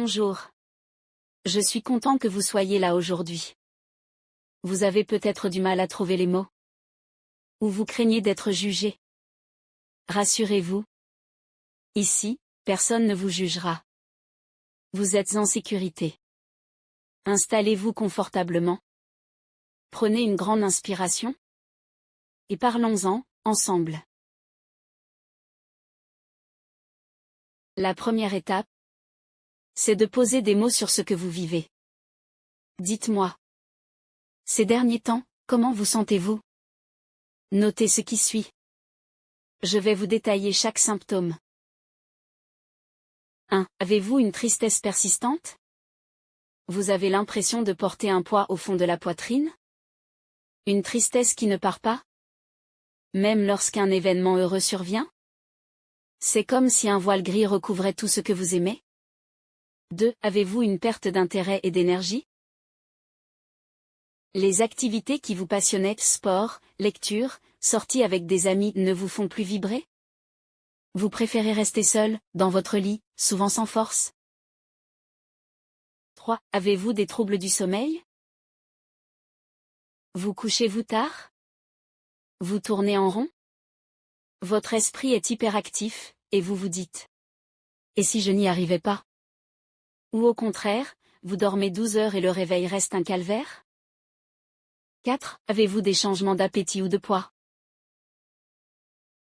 Bonjour. Je suis content que vous soyez là aujourd'hui. Vous avez peut-être du mal à trouver les mots. Ou vous craignez d'être jugé. Rassurez-vous. Ici, personne ne vous jugera. Vous êtes en sécurité. Installez-vous confortablement. Prenez une grande inspiration. Et parlons-en, ensemble. La première étape, c'est de poser des mots sur ce que vous vivez. Dites-moi. Ces derniers temps, comment vous sentez-vous? Notez ce qui suit. Je vais vous détailler chaque symptôme. 1. Avez-vous une tristesse persistante? Vous avez l'impression de porter un poids au fond de la poitrine? Une tristesse qui ne part pas? Même lorsqu'un événement heureux survient? C'est comme si un voile gris recouvrait tout ce que vous aimez? 2. Avez-vous une perte d'intérêt et d'énergie? Les activités qui vous passionnaient, sport, lecture, sorties avec des amis, ne vous font plus vibrer? Vous préférez rester seul, dans votre lit, souvent sans force? 3. Avez-vous des troubles du sommeil? Vous couchez-vous tard? Vous tournez en rond? Votre esprit est hyperactif, et vous vous dites: et si je n'y arrivais pas? Ou au contraire, vous dormez 12 heures et le réveil reste un calvaire? 4. Avez-vous des changements d'appétit ou de poids?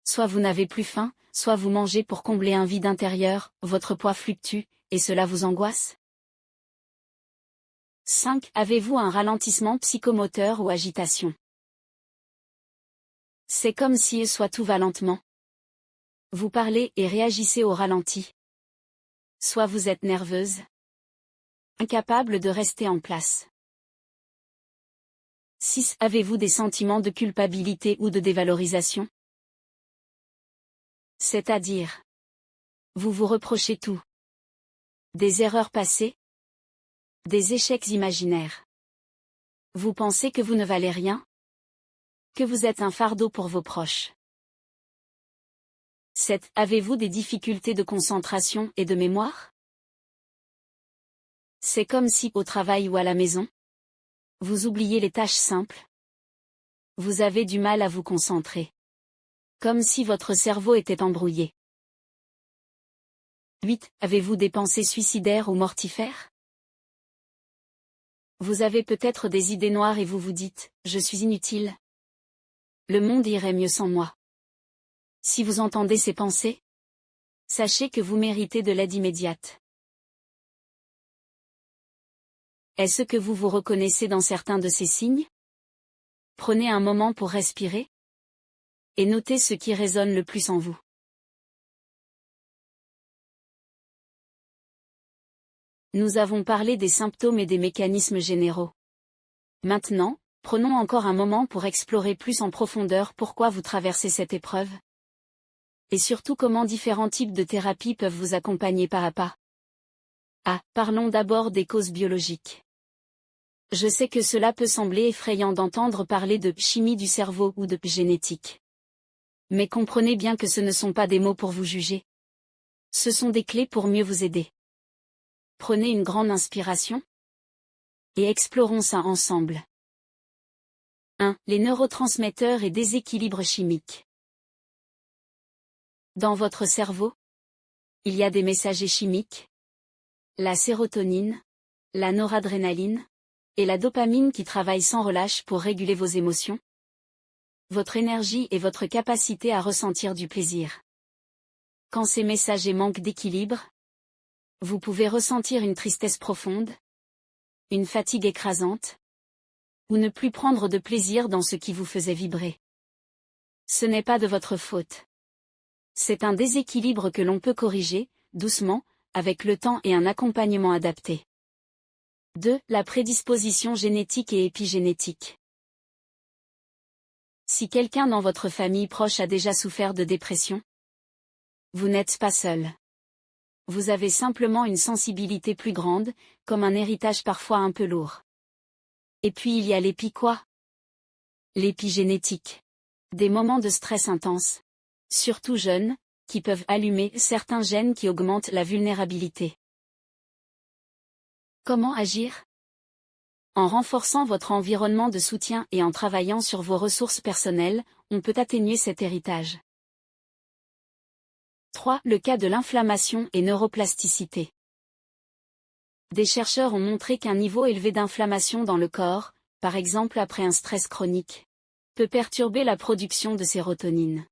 Soit vous n'avez plus faim, soit vous mangez pour combler un vide intérieur, votre poids fluctue, et cela vous angoisse? 5. Avez-vous un ralentissement psychomoteur ou agitation? C'est comme si soit tout va lentement. Vous parlez et réagissez au ralenti. Soit vous êtes nerveuse, incapable de rester en place. 6. Avez-vous des sentiments de culpabilité ou de dévalorisation? C'est-à-dire, vous vous reprochez tout. Des erreurs passées, des échecs imaginaires. Vous pensez que vous ne valez rien? Que vous êtes un fardeau pour vos proches. 7. Avez-vous des difficultés de concentration et de mémoire? C'est comme si, au travail ou à la maison, vous oubliez les tâches simples. Vous avez du mal à vous concentrer. Comme si votre cerveau était embrouillé. 8. Avez-vous des pensées suicidaires ou mortifères? Vous avez peut-être des idées noires et vous vous dites: je suis inutile. Le monde irait mieux sans moi. Si vous entendez ces pensées, sachez que vous méritez de l'aide immédiate. Est-ce que vous vous reconnaissez dans certains de ces signes? Prenez un moment pour respirer. Et notez ce qui résonne le plus en vous. Nous avons parlé des symptômes et des mécanismes généraux. Maintenant, prenons encore un moment pour explorer plus en profondeur pourquoi vous traversez cette épreuve. Et surtout comment différents types de thérapies peuvent vous accompagner pas à pas. Parlons d'abord des causes biologiques. Je sais que cela peut sembler effrayant d'entendre parler de chimie du cerveau ou de génétique. Mais comprenez bien que ce ne sont pas des mots pour vous juger. Ce sont des clés pour mieux vous aider. Prenez une grande inspiration. Et explorons ça ensemble. 1. Les neurotransmetteurs et déséquilibres chimiques. Dans votre cerveau, il y a des messagers chimiques. La sérotonine, la noradrénaline, et la dopamine qui travaillent sans relâche pour réguler vos émotions, votre énergie et votre capacité à ressentir du plaisir. Quand ces messagers manquent d'équilibre, vous pouvez ressentir une tristesse profonde, une fatigue écrasante, ou ne plus prendre de plaisir dans ce qui vous faisait vibrer. Ce n'est pas de votre faute. C'est un déséquilibre que l'on peut corriger, doucement, avec le temps et un accompagnement adapté. 2. La prédisposition génétique et épigénétique. Si quelqu'un dans votre famille proche a déjà souffert de dépression, vous n'êtes pas seul. Vous avez simplement une sensibilité plus grande, comme un héritage parfois un peu lourd. Et puis il y a l'épigénétique. Des moments de stress intense, surtout jeunes, qui peuvent allumer certains gènes qui augmentent la vulnérabilité. Comment agir? En renforçant votre environnement de soutien et en travaillant sur vos ressources personnelles, on peut atténuer cet héritage. 3. Le cas de l'inflammation et neuroplasticité. Des chercheurs ont montré qu'un niveau élevé d'inflammation dans le corps, par exemple après un stress chronique, peut perturber la production de sérotonine.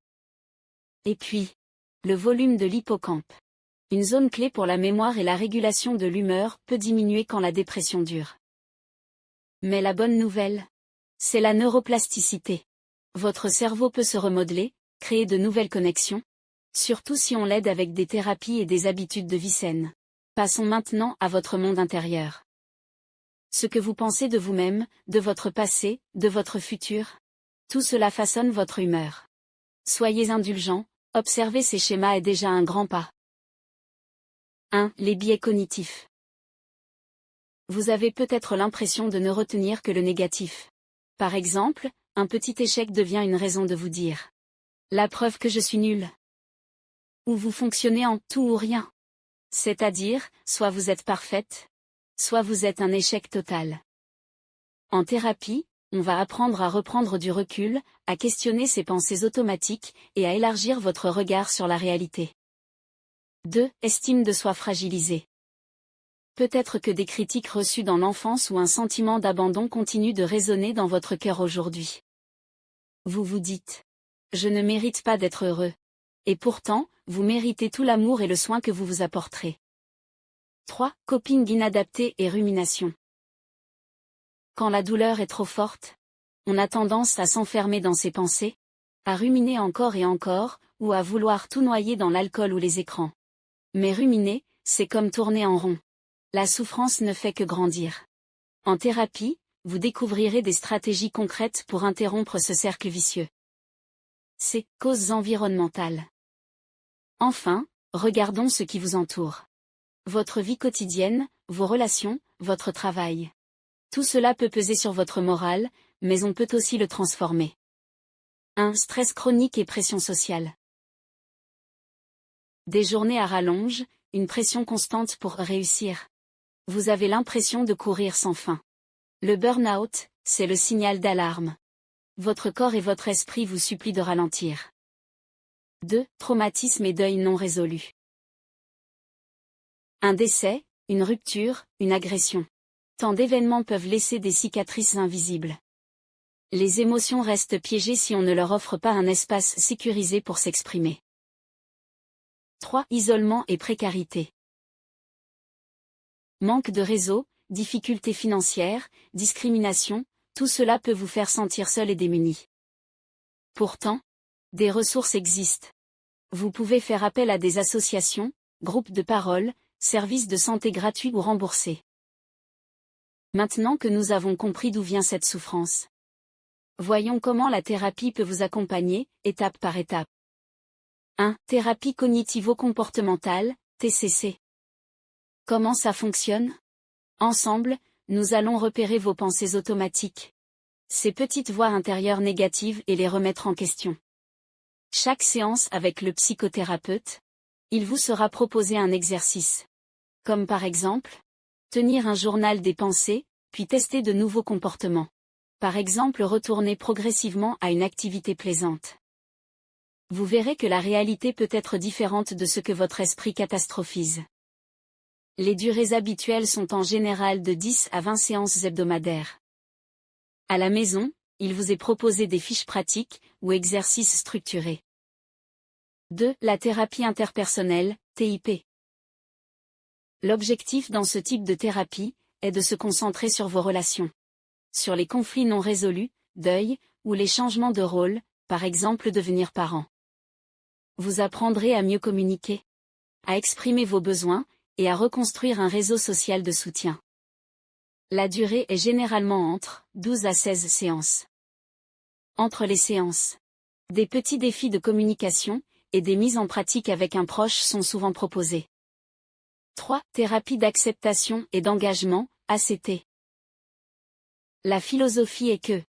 Et puis, le volume de l'hippocampe, une zone clé pour la mémoire et la régulation de l'humeur, peut diminuer quand la dépression dure. Mais la bonne nouvelle, c'est la neuroplasticité. Votre cerveau peut se remodeler, créer de nouvelles connexions, surtout si on l'aide avec des thérapies et des habitudes de vie saines. Passons maintenant à votre monde intérieur. Ce que vous pensez de vous-même, de votre passé, de votre futur, tout cela façonne votre humeur. Soyez indulgents, observer ces schémas est déjà un grand pas. 1. Les biais cognitifs. Vous avez peut-être l'impression de ne retenir que le négatif. Par exemple, un petit échec devient une raison de vous dire « la preuve que je suis nul ». Ou vous fonctionnez en tout ou rien. C'est-à-dire, soit vous êtes parfaite, soit vous êtes un échec total. En thérapie, on va apprendre à reprendre du recul, à questionner ces pensées automatiques, et à élargir votre regard sur la réalité. 2. Estime de soi fragilisée. Peut-être que des critiques reçues dans l'enfance ou un sentiment d'abandon continue de résonner dans votre cœur aujourd'hui. Vous vous dites « je ne mérite pas d'être heureux ». Et pourtant, vous méritez tout l'amour et le soin que vous vous apporterez. 3. Coping inadapté et rumination. Quand la douleur est trop forte, on a tendance à s'enfermer dans ses pensées, à ruminer encore et encore, ou à vouloir tout noyer dans l'alcool ou les écrans. Mais ruminer, c'est comme tourner en rond. La souffrance ne fait que grandir. En thérapie, vous découvrirez des stratégies concrètes pour interrompre ce cercle vicieux. C. Causes environnementales. Enfin, regardons ce qui vous entoure. Votre vie quotidienne, vos relations, votre travail. Tout cela peut peser sur votre morale, mais on peut aussi le transformer. 1. Stress chronique et pression sociale. Des journées à rallonge, une pression constante pour réussir. Vous avez l'impression de courir sans fin. Le burn-out, c'est le signal d'alarme. Votre corps et votre esprit vous supplient de ralentir. 2. Traumatisme et deuil non résolu. Un décès, une rupture, une agression. Tant d'événements peuvent laisser des cicatrices invisibles. Les émotions restent piégées si on ne leur offre pas un espace sécurisé pour s'exprimer. 3. Isolement et précarité. Manque de réseau, difficultés financières, discrimination, tout cela peut vous faire sentir seul et démuni. Pourtant, des ressources existent. Vous pouvez faire appel à des associations, groupes de parole, services de santé gratuits ou remboursés. Maintenant que nous avons compris d'où vient cette souffrance, voyons comment la thérapie peut vous accompagner, étape par étape. 1. Thérapie cognitivo-comportementale, TCC. Comment ça fonctionne? Ensemble, nous allons repérer vos pensées automatiques, ces petites voix intérieures négatives et les remettre en question. Chaque séance avec le psychothérapeute, il vous sera proposé un exercice. Comme par exemple, tenir un journal des pensées, puis tester de nouveaux comportements. Par exemple, retourner progressivement à une activité plaisante. Vous verrez que la réalité peut être différente de ce que votre esprit catastrophise. Les durées habituelles sont en général de 10 à 20 séances hebdomadaires. À la maison, il vous est proposé des fiches pratiques ou exercices structurés. 2. La thérapie interpersonnelle, TIP. L'objectif dans ce type de thérapie est de se concentrer sur vos relations. Sur les conflits non résolus, deuil, ou les changements de rôle, par exemple devenir parent. Vous apprendrez à mieux communiquer, à exprimer vos besoins, et à reconstruire un réseau social de soutien. La durée est généralement entre 12 à 16 séances. Entre les séances, des petits défis de communication et des mises en pratique avec un proche sont souvent proposés. 3. Thérapie d'acceptation et d'engagement, ACT. La philosophie est que,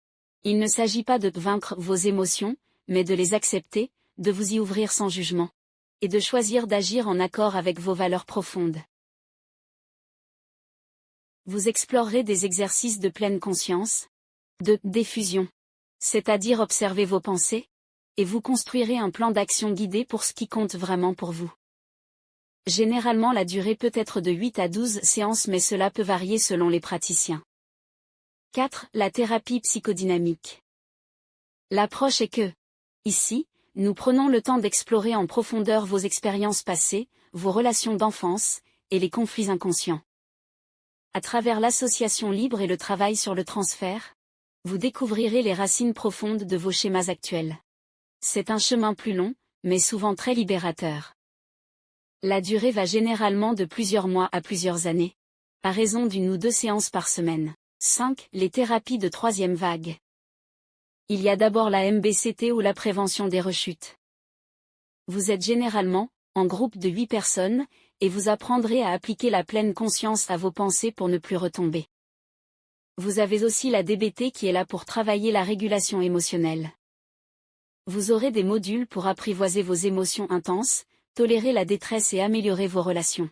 il ne s'agit pas de vaincre vos émotions, mais de les accepter, de vous y ouvrir sans jugement, et de choisir d'agir en accord avec vos valeurs profondes. Vous explorerez des exercices de pleine conscience, de diffusion, c'est-à-dire observer vos pensées, et vous construirez un plan d'action guidé pour ce qui compte vraiment pour vous. Généralement la durée peut être de 8 à 12 séances mais cela peut varier selon les praticiens. 4. La thérapie psychodynamique. L'approche est que, ici, nous prenons le temps d'explorer en profondeur vos expériences passées, vos relations d'enfance, et les conflits inconscients. À travers l'association libre et le travail sur le transfert, vous découvrirez les racines profondes de vos schémas actuels. C'est un chemin plus long, mais souvent très libérateur. La durée va généralement de plusieurs mois à plusieurs années, à raison d'une ou 2 séances par semaine. 5. Les thérapies de troisième vague. Il y a d'abord la MBCT ou la prévention des rechutes. Vous êtes généralement, en groupe de 8 personnes, et vous apprendrez à appliquer la pleine conscience à vos pensées pour ne plus retomber. Vous avez aussi la DBT qui est là pour travailler la régulation émotionnelle. Vous aurez des modules pour apprivoiser vos émotions intenses, tolérer la détresse et améliorer vos relations.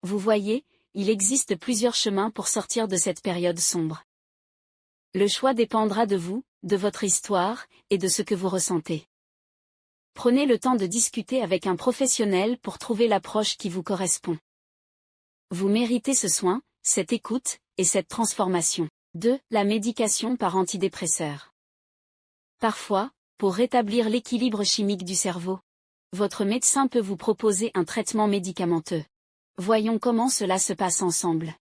Vous voyez, il existe plusieurs chemins pour sortir de cette période sombre. Le choix dépendra de vous, de votre histoire, et de ce que vous ressentez. Prenez le temps de discuter avec un professionnel pour trouver l'approche qui vous correspond. Vous méritez ce soin, cette écoute, et cette transformation. 2. La médication par antidépresseur. Parfois, pour rétablir l'équilibre chimique du cerveau, votre médecin peut vous proposer un traitement médicamenteux. Voyons comment cela se passe ensemble.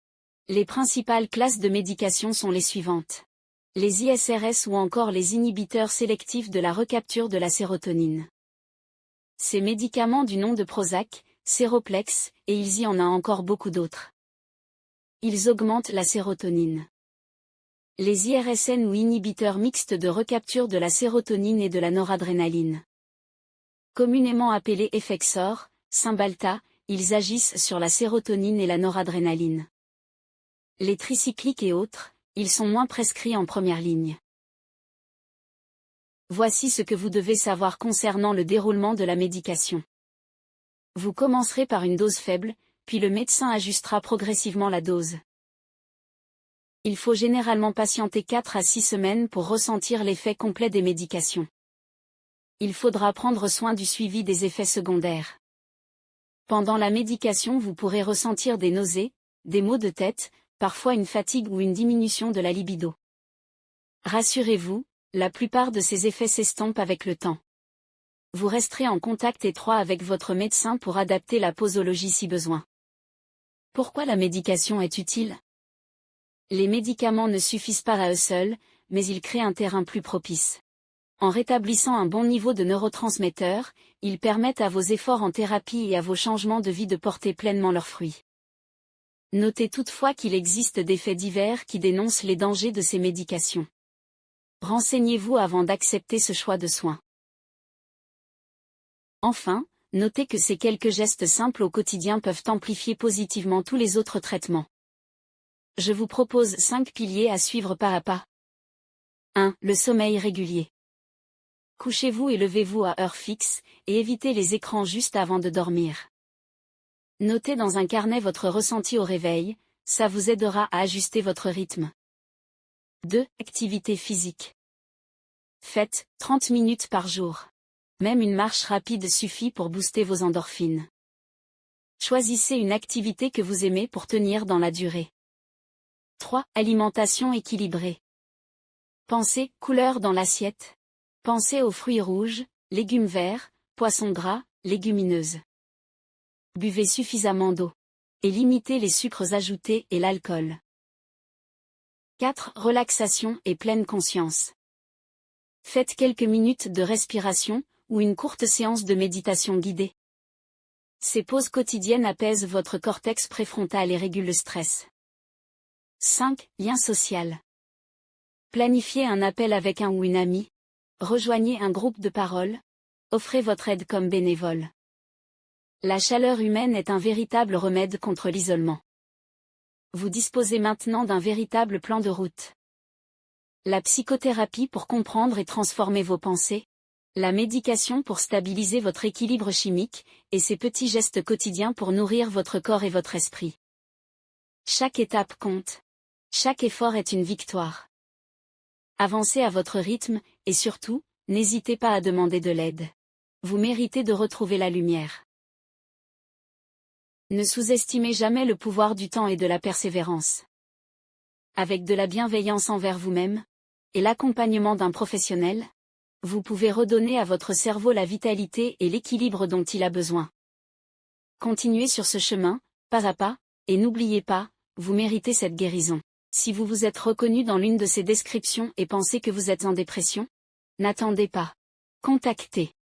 Les principales classes de médication sont les suivantes. Les ISRS ou encore les inhibiteurs sélectifs de la recapture de la sérotonine. Ces médicaments du nom de Prozac, Séroplex, et il y en a encore beaucoup d'autres. Ils augmentent la sérotonine. Les IRSN ou inhibiteurs mixtes de recapture de la sérotonine et de la noradrénaline. Communément appelés Effexor, Cymbalta, ils agissent sur la sérotonine et la noradrénaline. Les tricycliques et autres, ils sont moins prescrits en première ligne. Voici ce que vous devez savoir concernant le déroulement de la médication. Vous commencerez par une dose faible, puis le médecin ajustera progressivement la dose. Il faut généralement patienter 4 à 6 semaines pour ressentir l'effet complet des médications. Il faudra prendre soin du suivi des effets secondaires. Pendant la médication, vous pourrez ressentir des nausées, des maux de tête, parfois une fatigue ou une diminution de la libido. Rassurez-vous, la plupart de ces effets s'estompent avec le temps. Vous resterez en contact étroit avec votre médecin pour adapter la posologie si besoin. Pourquoi la médication est utile ? Les médicaments ne suffisent pas à eux seuls, mais ils créent un terrain plus propice. En rétablissant un bon niveau de neurotransmetteurs, ils permettent à vos efforts en thérapie et à vos changements de vie de porter pleinement leurs fruits. Notez toutefois qu'il existe des faits divers qui dénoncent les dangers de ces médications. Renseignez-vous avant d'accepter ce choix de soins. Enfin, notez que ces quelques gestes simples au quotidien peuvent amplifier positivement tous les autres traitements. Je vous propose 5 piliers à suivre pas à pas. 1. Le sommeil régulier. Couchez-vous et levez-vous à heure fixe, et évitez les écrans juste avant de dormir. Notez dans un carnet votre ressenti au réveil, ça vous aidera à ajuster votre rythme. 2. Activité physique. Faites 30 minutes par jour. Même une marche rapide suffit pour booster vos endorphines. Choisissez une activité que vous aimez pour tenir dans la durée. 3. Alimentation équilibrée. Pensez couleur dans l'assiette. Pensez aux fruits rouges, légumes verts, poissons gras, légumineuses. Buvez suffisamment d'eau. Et limitez les sucres ajoutés et l'alcool. 4. Relaxation et pleine conscience. Faites quelques minutes de respiration, ou une courte séance de méditation guidée. Ces pauses quotidiennes apaisent votre cortex préfrontal et régulent le stress. 5. Lien social. Planifiez un appel avec un ou une amie. Rejoignez un groupe de parole. Offrez votre aide comme bénévole. La chaleur humaine est un véritable remède contre l'isolement. Vous disposez maintenant d'un véritable plan de route. La psychothérapie pour comprendre et transformer vos pensées. La médication pour stabiliser votre équilibre chimique, et ces petits gestes quotidiens pour nourrir votre corps et votre esprit. Chaque étape compte. Chaque effort est une victoire. Avancez à votre rythme, et surtout, n'hésitez pas à demander de l'aide. Vous méritez de retrouver la lumière. Ne sous-estimez jamais le pouvoir du temps et de la persévérance. Avec de la bienveillance envers vous-même, et l'accompagnement d'un professionnel, vous pouvez redonner à votre cerveau la vitalité et l'équilibre dont il a besoin. Continuez sur ce chemin, pas à pas, et n'oubliez pas, vous méritez cette guérison. Si vous vous êtes reconnu dans l'une de ces descriptions et pensez que vous êtes en dépression, n'attendez pas. Contactez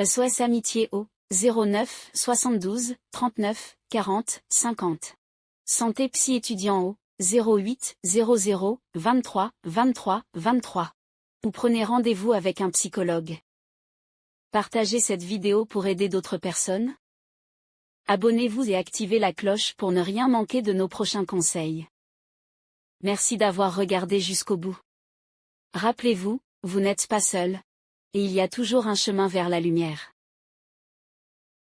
SOS Amitié au 09 72 39 40 50. Santé Psy étudiant au 08 00 23 23 23. Ou prenez rendez-vous avec un psychologue. Partagez cette vidéo pour aider d'autres personnes. Abonnez-vous et activez la cloche pour ne rien manquer de nos prochains conseils. Merci d'avoir regardé jusqu'au bout. Rappelez-vous, vous n'êtes pas seul. Et il y a toujours un chemin vers la lumière.